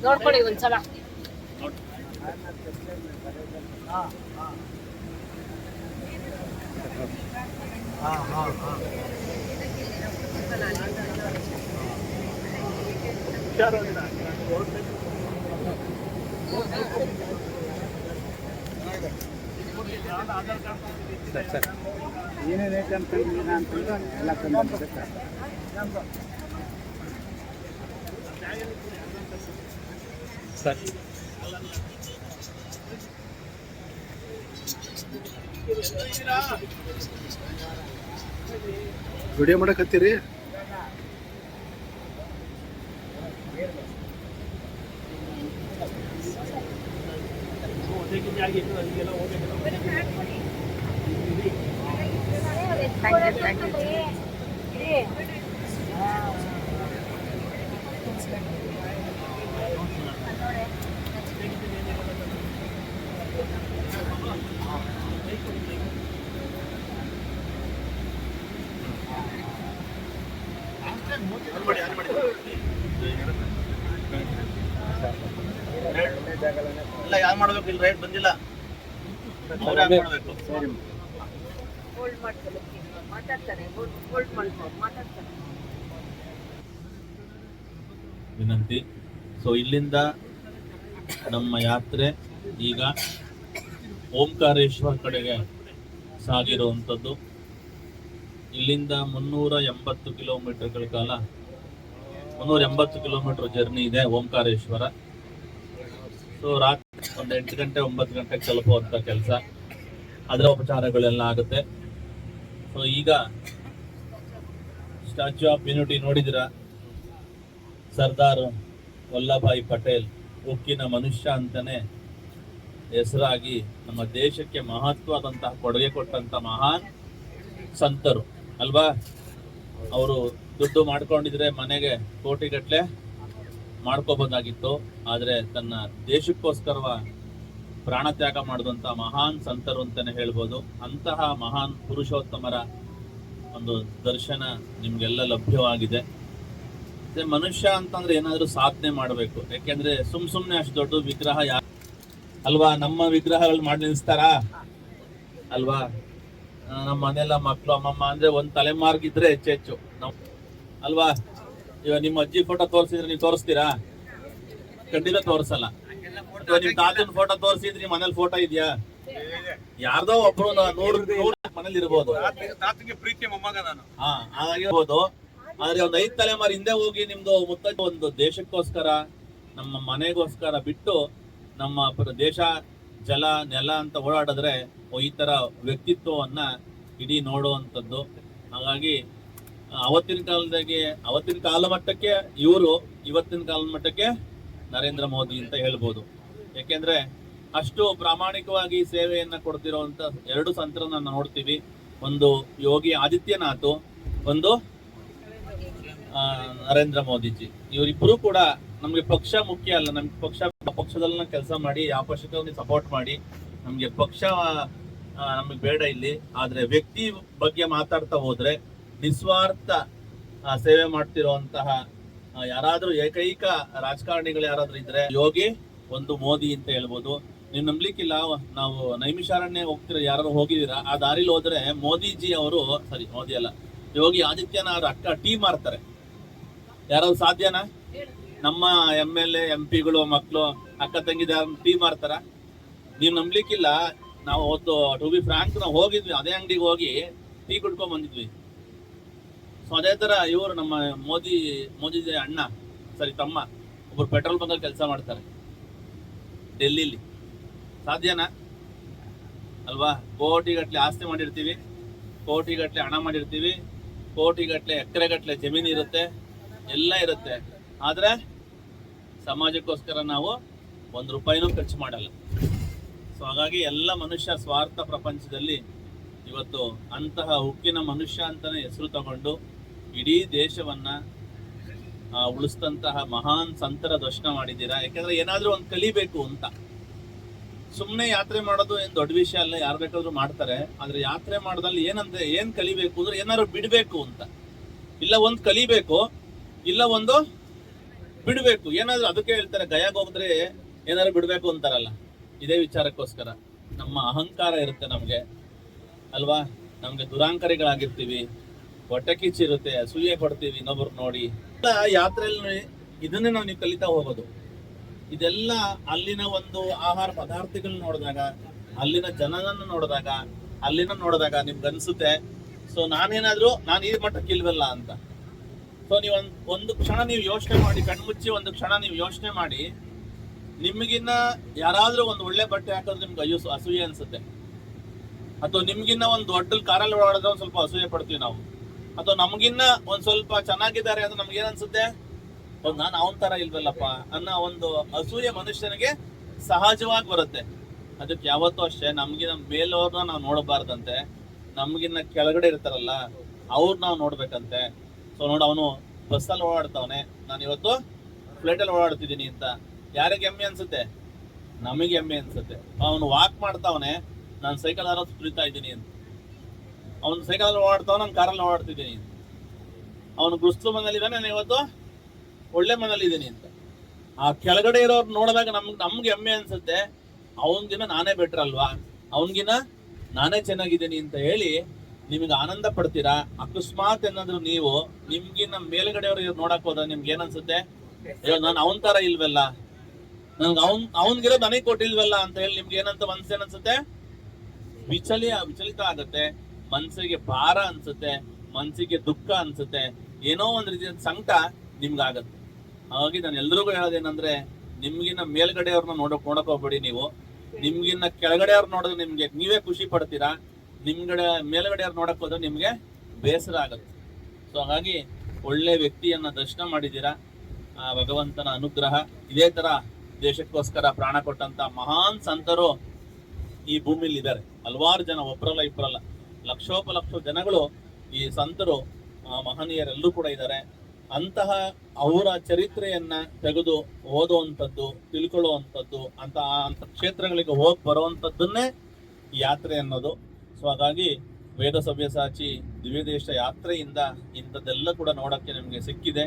ನೋಡ್ಕೊಳ್ಳಿ ಒಂದ್ಸಲ. ಏನೇನು ಐತೆ ಅಂತಂದ್ರೆ ಎಲ್ಲ ತಂದು ಸರ್. ವಿಡಿಯೋ ಮಾಡಕತ್ತೀರಿ? ಇಲ್ಲ ಯಾರು ಮಾಡ್ಬೇಕು? ಇಲ್ಲಿ ರೈಟ್ ಬಂದಿಲ್ಲ, ಅವ್ರು ಯಾರು ಮಾಡ್ಬೇಕು? ವಿನಂತಿ. ಸೊ ಇಲ್ಲಿಂದ ನಮ್ಮ ಯಾತ್ರೆ ಈಗ ಓಂಕಾರೇಶ್ವರ ಕಡೆಗೆ ಸಾಗಿರುವಂಥದ್ದು. ಇಲ್ಲಿಂದ 380 ಕಿಲೋಮೀಟರ್ಗಳ ಕಾಲ 380 ಕಿಲೋಮೀಟರ್ ಜರ್ನಿ ಇದೆ ಓಂಕಾರೇಶ್ವರ. ಸೊ ರಾತ್ರಿ ಒಂದು 8 ಗಂಟೆ 9 ಗಂಟೆಗೆ ತಲುಪುವಂಥ ಕೆಲಸ, ಅದರ ಉಪಚಾರಗಳೆಲ್ಲ ಆಗುತ್ತೆ. ಸೊ ಈಗ ಸ್ಟ್ಯಾಚ್ಯೂ ಆಫ್ ಯೂನಿಟಿ ನೋಡಿದಿರ, ಸರ್ದಾರ್ ವಲ್ಲಭಾಯಿ ಪಟೇಲ್ ಉಕ್ಕಿನ ಮನುಷ್ಯ ಅಂತಾನೆ ಹೆಸರಾಗಿ ನಮ್ಮ ದೇಶಕ್ಕೆ ಮಹತ್ವದಂತಹ ಕೊಡುಗೆ ಕೊಟ್ಟಂತ ಮಹಾನ್ ಸಂತರು ಅಲ್ವಾ. ಅವರು ದುಡ್ಡು ಮಾಡ್ಕೊಂಡಿದ್ರೆ ಮನೆಗೆ ಕೋಟಿಗಟ್ಟಲೆ ಮಾಡ್ಕೋಬೋದಾಗಿತ್ತು, ಆದರೆ ತನ್ನ ದೇಶಕ್ಕೋಸ್ಕರ ಪ್ರಾಣ ತ್ಯಾಗ ಮಾಡಿದಂಥ ಮಹಾನ್ ಸಂತರು ಅಂತಾನೆ ಹೇಳ್ಬೋದು. ಅಂತಹ ಮಹಾನ್ ಪುರುಷೋತ್ತಮರ ಒಂದು ದರ್ಶನ ನಿಮ್ಗೆಲ್ಲ ಲಭ್ಯವಾಗಿದೆ. ಮನುಷ್ಯ ಅಂತಂದ್ರೆ ಏನಾದ್ರೂ ಸಾಧನೆ ಮಾಡಬೇಕು, ಯಾಕೆಂದ್ರೆ ಸುಮ್ನೆ ಅಷ್ಟು ದೊಡ್ಡ ವಿಗ್ರಹ ಅಲ್ವಾ. ನಮ್ಮ ವಿಗ್ರಹಗಳು ಮಾಡಿ ನಿಲ್ಲಿಸ್ತಾರಾ ಅಲ್ವಾ. ನಮ್ಮ ಮನೆಯಲ್ಲ ಮಕ್ಕಳು ಅಮ್ಮಮ್ಮ ಅಂದ್ರೆ ಒಂದ್ ತಲೆಮಾರ್ಗಿದ್ರೆ ಹೆಚ್ಚು ಅಲ್ವಾ. ಇವಾಗ ನಿಮ್ಮ ಅಜ್ಜಿ ಫೋಟೋ ತೋರಿಸಿದ್ರೆ ನೀವು ತೋರಿಸ್ತೀರಾ? ಖಂಡಿತ ತೋರಿಸಲ್ಲ. ನಿಮ್ ತಾತನ ಫೋಟೋ ತೋರಿಸಿದ್ರೆ ನಿಮ್ ಮನೇಲಿ ಫೋಟೋ ಇದೆಯಾ? ಯಾರ್ದೋ ಒಬ್ರು 100 ಮನೇಲಿ ಇರ್ಬೋದು, ಹಾಗಿರ್ಬೋದು. ಆದ್ರೆ ಒಂದ್ 5 ತಲೆಮಾರು ಹಿಂದೆ ಹೋಗಿ ನಿಮ್ದು ಮುತ್ತಜ್ಜ ಒಂದು ದೇಶಕ್ಕೋಸ್ಕರ ನಮ್ಮ ಮನೆಗೋಸ್ಕರ ಬಿಟ್ಟು ನಮ್ಮ ದೇಶ ಜಲ ನೆಲ ಅಂತ ಓಡಾಡಿದ್ರೆ ಈ ತರ ವ್ಯಕ್ತಿತ್ವವನ್ನ ಇಡೀ ನೋಡುವಂಥದ್ದು. ಹಾಗಾಗಿ ಅವತ್ತಿನ ಕಾಲ ಮಟ್ಟಕ್ಕೆ ಇವರು, ಇವತ್ತಿನ ಕಾಲ ಮಟ್ಟಕ್ಕೆ ನರೇಂದ್ರ ಮೋದಿ ಅಂತ ಹೇಳ್ಬೋದು. ಯಾಕೆಂದ್ರೆ ಅಷ್ಟು ಪ್ರಾಮಾಣಿಕವಾಗಿ ಸೇವೆಯನ್ನ ಕೊಡ್ತಿರುವಂತ 2 ಸಂತರನ್ನ ನೋಡ್ತೀವಿ. ಒಂದು ಯೋಗಿ ಆದಿತ್ಯನಾಥ್, ಒಂದು ನರೇಂದ್ರ ಮೋದಿಜಿ. ಇವರಿಬ್ಬರು ಕೂಡ ನಮ್ಗೆ ಪಕ್ಷ ಮುಖ್ಯ ಅಲ್ಲ. ನಮ್ಗೆ ಪಕ್ಷದಲ್ಲ ಕೆಲಸ ಮಾಡಿ, ಯಾವ ಪಕ್ಷಕ್ಕೆ ಸಪೋರ್ಟ್ ಮಾಡಿ, ನಮ್ಗೆ ಪಕ್ಷ ನಮಗೆ ಬೇಡ ಇಲ್ಲಿ. ಆದ್ರೆ ವ್ಯಕ್ತಿ ಬಗ್ಗೆ ಮಾತಾಡ್ತಾ ಹೋದ್ರೆ ನಿಸ್ವಾರ್ಥ ಸೇವೆ ಮಾಡ್ತಿರುವಂತಹ ಯಾರಾದ್ರೂ ಏಕೈಕ ರಾಜಕಾರಣಿಗಳು ಯಾರಾದ್ರೂ ಇದ್ರೆ ಯೋಗಿ, ಒಂದು ಮೋದಿ ಅಂತ ಹೇಳ್ಬೋದು. ನೀವು ನಂಬ್ಲಿಕ್ಕಿಲ್ಲ, ನಾವು ನೈಮಿಷಾರಣ್ಯ ಹೋಗ್ತಿರೋ ಯಾರು ಹೋಗಿದ್ದೀರಾ, ಆ ದಾರಿಲಿ ಹೋದ್ರೆ ಮೋದಿಜಿ ಅವರು, ಮೋದಿ ಅಲ್ಲ, ಯೋಗಿ ಆದಿತ್ಯನಾಥ್ ಅಕ್ಕ ಟೀ ಮಾರ್ತಾರೆ. ಯಾರಾದ್ರು ಸಾಧ್ಯನಾ? ನಮ್ಮ MLA MP ಗಳು ಮಕ್ಕಳು ಅಕ್ಕ ತಂಗಿದ ಟೀ ಮಾರ್ತಾರ? ನೀವು ನಂಬ್ಲಿಕ್ಕಿಲ್ಲ. ನಾವು ಟು ಬಿ ಫ್ರಾಂಕ್ ನಾವು ಹೋಗಿದ್ವಿ, ಅದೇ ಅಂಗಡಿಗೆ ಹೋಗಿ ಟೀ ಕುಡ್ಕೊಂಡ್ ಬಂದಿದ್ವಿ. ಸೊ ಅದೇ ತರ ಇವರು ನಮ್ಮ ಮೋದಿ ಅಣ್ಣ ತಮ್ಮ ಒಬ್ರು ಪೆಟ್ರೋಲ್ ಬಂಕ್ ಕೆಲಸ ಮಾಡ್ತಾರೆ ಡೆಲ್ಲಿಲಿ. ಸಾಧ್ಯನಾ? ಅಲ್ವಾ. ಕೋಟಿಗಟ್ಟಲೆ ಆಸ್ತಿ ಮಾಡಿರ್ತೀವಿ, ಕೋಟಿಗಟ್ಟಲೆ ಹಣ ಮಾಡಿರ್ತೀವಿ, ಕೋಟಿಗಟ್ಟಲೆ ಎಕರೆಗಟ್ಟಲೆ ಜಮೀನು ಇರುತ್ತೆ, ಎಲ್ಲ ಇರುತ್ತೆ. ಆದ್ರೆ ಸಮಾಜಕ್ಕೋಸ್ಕರ ನಾವು 1 ರೂಪಾಯಿನೂ ಖರ್ಚು ಮಾಡಲ್ಲ. ಸೊ ಹಾಗಾಗಿ ಎಲ್ಲ ಮನುಷ್ಯ ಸ್ವಾರ್ಥ ಪ್ರಪಂಚದಲ್ಲಿ ಇವತ್ತು ಅಂತಹ ಉಕ್ಕಿನ ಮನುಷ್ಯ ಅಂತಾನೆ ಹೆಸರು ತಗೊಂಡು ಇಡೀ ದೇಶವನ್ನ ಉಳಿಸಿದಂತಹ ಮಹಾನ್ ಸಂತರ ದರ್ಶನ ಮಾಡಿದ್ದೀರಾ. ಯಾಕಂದ್ರೆ ಏನಾದ್ರೂ ಒಂದು ಕಲಿಬೇಕು ಅಂತ. ಸುಮ್ಮನೆ ಯಾತ್ರೆ ಮಾಡೋದು ಏನ್ ದೊಡ್ಡ ವಿಷಯ ಅಲ್ಲ, ಯಾರು ಬೇಕಾದ್ರೂ ಮಾಡ್ತಾರೆ. ಆದ್ರೆ ಯಾತ್ರೆ ಮಾಡೋದ್ರಲ್ಲಿ ಏನಂದ್ರೆ ಏನ್ ಕಲಿಬೇಕು ಅಂದ್ರೆ ಏನಾದ್ರು ಬಿಡ್ಬೇಕು ಅಂತ, ಇಲ್ಲ ಒಂದ್ ಕಲಿಬೇಕು, ಇಲ್ಲ ಒಂದು ಬಿಡ್ಬೇಕು. ಏನಾದ್ರು ಅದಕ್ಕೆ ಹೇಳ್ತಾರೆ ಗಯಾಗ್ ಹೋಗಿದ್ರೆ ಏನಾದ್ರು ಬಿಡ್ಬೇಕು ಅಂತಾರಲ್ಲ, ಇದೇ ವಿಚಾರಕ್ಕೋಸ್ಕರ. ನಮ್ಮ ಅಹಂಕಾರ ಇರುತ್ತೆ ನಮ್ಗೆ ಅಲ್ವಾ, ನಮ್ಗೆ ದುರಾಂಕರಿಗಳಾಗಿರ್ತೀವಿ, ಹೊಟ್ಟೆ ಕಿಚ್ಚಿರುತ್ತೆ, ಅಸೂಯೆ ಪಡ್ತೀವಿ ಇನ್ನೊಬ್ರು ನೋಡಿ. ಯಾತ್ರೆಯಲ್ಲಿ ಇದನ್ನೇ ನೀವು ಕಲಿತಾ ಹೋಗೋದು. ಇದೆಲ್ಲ ಅಲ್ಲಿನ ಒಂದು ಆಹಾರ ಪದಾರ್ಥಗಳನ್ನ ನೋಡಿದಾಗ, ಅಲ್ಲಿನ ಜನನನ್ನು ನೋಡಿದಾಗ ನಿಮ್ಗೆ ಅನ್ಸುತ್ತೆ, ಸೊ ನಾನು ಈ ಮಟ್ಟಕ್ಕೆ ಇಲ್ವಲ್ಲ ಅಂತ. ಸೊ ನೀವು ಒಂದು ಕ್ಷಣ ನೀವು ಯೋಚನೆ ಮಾಡಿ, ಕಣ್ಮುಚ್ಚಿ ಒಂದು ಕ್ಷಣ ನೀವು ಯೋಚನೆ ಮಾಡಿ, ನಿಮಗಿನ್ನ ಯಾರಾದ್ರೂ ಒಂದು ಒಳ್ಳೆ ಬಟ್ಟೆ ಹಾಕಿದ್ರೆ ನಿಮ್ಗೆ ಅಸೂಯೆ ಅನ್ಸುತ್ತೆ, ಅಥವಾ ನಿಮ್ಗಿನ್ನ ಒಂದು ದೊಡ್ಡ ಕಾರಲ್ಲಿ ಓಡಾಡಿದ್ರೆ ಒಂದ್ ಸ್ವಲ್ಪ ಅಸೂಯೆ ಪಡ್ತೀವಿ ನಾವು, ಅಥವಾ ನಮ್ಗಿನ್ನ ಒಂದ್ ಸ್ವಲ್ಪ ಚೆನ್ನಾಗಿದ್ದಾರೆ ಅಂದ್ರೆ ನಮ್ಗೆ ಏನ್ ಅನ್ಸುತ್ತೆ, ನಾನು ಅವನ್ ತರ ಇಲ್ವಲ್ಲಪ್ಪ ಅನ್ನೋ ಒಂದು ಅಸೂಯೆ ಮನುಷ್ಯನಿಗೆ ಸಹಜವಾಗಿ ಬರುತ್ತೆ. ಅದಕ್ಕೆ ಯಾವತ್ತೂ ಅಷ್ಟೇ ನಮ್ಗಿನ ಮೇಲವ್ರನ್ನ ನಾವು ನೋಡಬಾರ್ದಂತೆ, ನಮ್ಗಿನ್ನ ಕೆಳಗಡೆ ಇರ್ತಾರಲ್ಲ ಅವ್ರು ನಾವು ನೋಡ್ಬೇಕಂತೆ. ಸೊ ಅವನು ಬಸ್ಸಲ್ಲಿ ಓಡಾಡ್ತಾವನೆ, ನಾನು ಇವತ್ತು ಫ್ಲೈಟಲ್ಲಿ ಓಡಾಡ್ತಿದ್ದೀನಿ ಅಂತ ಯಾರಿಗೆ ಹೆಮ್ಮೆ ಅನ್ಸುತ್ತೆ? ನಮಗೆ ಹೆಮ್ಮೆ ಅನ್ಸುತ್ತೆ. ಅವನು ವಾಕ್ ಮಾಡ್ತಾವನೆ, ನಾನು ಸೈಕಲ್ ತುಳಿತಾ ಇದ್ದೀನಿ ಅಂತ. ಅವನು ಸೈಕಲ್ ಓಡಾಡ್ತಾವ, ನಾನು ಕಾರಲ್ಲಿ ಓಡಾಡ್ತಿದ್ದೀನಿ ಅಂತ. ಅವನು ಗುಸ್ಲು ಮನೇಲಿದ್ದಾನೆ, ನಾನು ಇವತ್ತು ಒಳ್ಳೆ ಮನೇಲಿ ಇದ್ದೀನಿ ಅಂತ. ಆ ಕೆಳಗಡೆ ಇರೋರು ನೋಡಿದಾಗ ನಮ್ಗೆ ಹೆಮ್ಮೆ ಅನ್ಸುತ್ತೆ, ಅವನ್ಗಿನ ನಾನೇ ಬೆಟ್ರ್ ಅಲ್ವಾ, ಅವನ್ಗಿನ ನಾನೇ ಚೆನ್ನಾಗಿದ್ದೀನಿ ಅಂತ ಹೇಳಿ ನಿಮಗೆ ಆನಂದ ಪಡ್ತೀರಾ. ಅಕಸ್ಮಾತ್ ಏನಾದ್ರು ನೀವು ನಿಮ್ಗಿನ್ನ ಮೇಲ್ಗಡೆಯವ್ರು ನೋಡಕ್ ಹೋದ್ರೆ ನಿಮ್ಗೆ ಏನನ್ಸುತ್ತೆ, ಅಯ್ಯೋ ನಾನು ಅವನ್ ತರ ಇಲ್ವಲ್ಲ, ನನ್ಗೆ ಅವನ್ಗಿರೋ ನನಗೆ ಕೊಟ್ಟಿಲ್ವಲ್ಲ ಅಂತ ಹೇಳಿ ನಿಮ್ಗೆ ಏನಂತ ಮನ್ಸೇನನ್ಸುತ್ತೆ, ವಿಚಲಿತ ಆಗತ್ತೆ, ಮನ್ಸಿಗೆ ಭಾರ ಅನ್ಸುತ್ತೆ, ಮನ್ಸಿಗೆ ದುಃಖ ಅನ್ಸುತ್ತೆ, ಏನೋ ಒಂದ್ ರೀತಿಯ ಸಂಕಟ ನಿಮ್ಗಾಗತ್ತೆ. ಹಾಗಾಗಿ ನಾನು ಎಲ್ರಿಗೂ ಹೇಳೋದೇನಂದ್ರೆ, ನಿಮ್ಗಿನ್ನ ಮೇಲ್ಗಡೆಯವ್ರನ್ನ ನೋಡಕ್ ಹೋಗ್ಬೇಡಿ. ನೀವು ನಿಮ್ಗಿನ್ನ ಕೆಳಗಡೆಯವ್ರು ನೋಡಿದ್ರೆ ನಿಮ್ಗೆ ನೀವೇ ಖುಷಿ ಪಡ್ತೀರಾ, ಮೇಲ್ಗಡೆಯವ್ರು ನೋಡಕ್ ಹೋದ್ರೆ ನಿಮ್ಗೆ ಬೇಸರ ಆಗತ್ತೆ. ಸೊ ಹಾಗಾಗಿ ಒಳ್ಳೆ ವ್ಯಕ್ತಿಯನ್ನ ದರ್ಶನ ಮಾಡಿದ್ದೀರಾ. ಆ ಭಗವಂತನ ಅನುಗ್ರಹ. ಇದೇ ತರ ದೇಶಕ್ಕೋಸ್ಕರ ಪ್ರಾಣ ಕೊಟ್ಟಂತ ಮಹಾನ್ ಸಂತರು ಈ ಭೂಮಿಲಿ ಇದ್ದಾರೆ. ಹಲವಾರು ಜನ, ಒಬ್ಬರಲ್ಲ ಇಬ್ಬರಲ್ಲ, ಲಕ್ಷೋಪಲಕ್ಷ ಜನಗಳು ಈ ಸಂತರು ಮಹನೀಯರೆಲ್ಲರೂ ಕೂಡ ಇದ್ದಾರೆ. ಅಂತಹ ಅವರ ಚರಿತ್ರೆಯನ್ನ ತೆಗೆದು ಓದುವಂಥದ್ದು, ತಿಳ್ಕೊಳ್ಳುವಂಥದ್ದು, ಅಂತ ಕ್ಷೇತ್ರಗಳಿಗೆ ಹೋಗಿ ಬರುವಂಥದ್ದನ್ನೇ ಯಾತ್ರೆ ಅನ್ನೋದು. ಸೊ ಹಾಗಾಗಿ ವೇದ ಸವ್ಯಸಾಚಿ ದಿವ್ಯ ದೇಶ ಯಾತ್ರೆಯಿಂದ ಇಂಥದ್ದೆಲ್ಲ ಕೂಡ ನೋಡಕ್ಕೆ ನಿಮ್ಗೆ ಸಿಕ್ಕಿದೆ.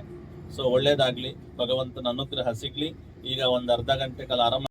ಸೊ ಒಳ್ಳೇದಾಗ್ಲಿ, ಭಗವಂತನ ಅನುಗ್ರಹ ಸಿಗ್ಲಿ. ಈಗ ಒಂದು ಅರ್ಧ ಗಂಟೆ ಕಾಲ ಆರಾಮ